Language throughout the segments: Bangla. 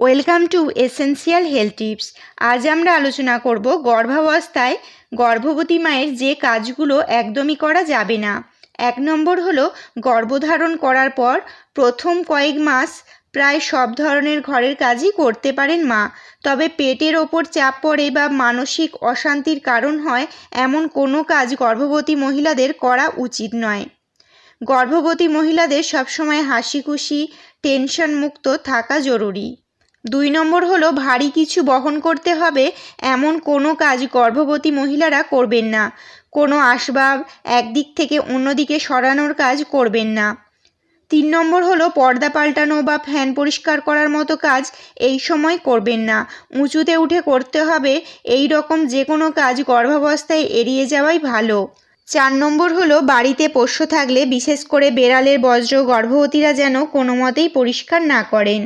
Welcome to essential health tips. আজ আমরা আলোচনা করব গর্ভাবস্থায় গর্ভবতী মায়ের যে কাজগুলো একদমই করা যাবে না। 1 নম্বর হলো গর্ভধারণ করার পর প্রথম কয়েক মাস প্রায় সব ধরনের ঘরের কাজই করতে পারেন মা, তবে পেটের ওপর চাপ পড়ে বা মানসিক অশান্তির কারণ হয় এমন কোনো কাজ গর্ভবতী মহিলাদের করা উচিত নয়। গর্ভবতী মহিলাদের সবসময় হাসি খুশি টেনশন মুক্ত থাকা জরুরি। 2 নম্বর হলো ভারী কিছু বহন করতে হবে এমন কোনো কাজ গর্ভবতী মহিলারা করবেন না। কোনো আসবাব একদিক থেকে অন্যদিকে সরানোর কাজ করবেন না। 3 নম্বর হলো পর্দা পাল্টানো বা ফ্যান পরিষ্কার করার মতো কাজ এই সময় করবেন না। উঁচুতে উঠে করতে হবে এই রকম যে কোনো কাজ গর্ভাবস্থায় এড়িয়ে যাওয়াই ভালো। 4 নম্বর হলো বাড়িতে পোষ্য থাকলে বিশেষ করে বেড়ালের বজ্র গর্ভবতীরা যেন কোনো মতেই পরিষ্কার না করেন।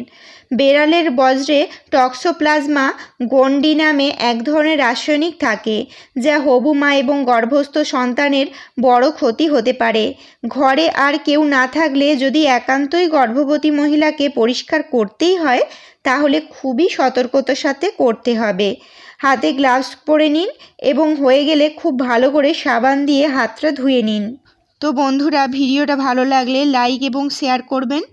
বেড়ালের বজ্রে টক্সোপ্লাজমা গন্ডি নামে এক ধরনের রাসায়নিক থাকে, যা হবু মা এবং গর্ভস্থ সন্তানের বড় ক্ষতি হতে পারে। ঘরে আর কেউ না থাকলে যদি একান্তই গর্ভবতী মহিলাকে পরিষ্কার করতেই হয় তাহলে খুবই সতর্কতার সাথে করতে হবে। হাতে গ্লাভস পরে নিন এবং হয়ে গেলে খুব ভালো করে সাবান দিয়ে হাতটা ধুয়ে নিন। তো বন্ধুরা, ভিডিওটা ভালো লাগলে লাইক এবং শেয়ার করবেন।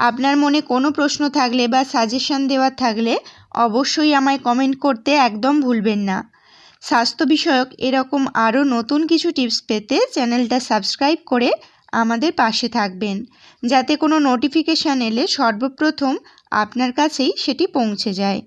আপনার মনে কোনো প্রশ্ন থাকলে বা সাজেশন দেওয়ার থাকলে অবশ্যই আমায় কমেন্ট করতে একদম ভুলবেন না। স্বাস্থ্য বিষয়ক এরকম আরও নতুন কিছু টিপস পেতে চ্যানেলটা সাবস্ক্রাইব করে আমাদের পাশে থাকবেন, যাতে কোনো নোটিফিকেশান এলে সর্বপ্রথম আপনার কাছেই সেটি পৌঁছে যায়।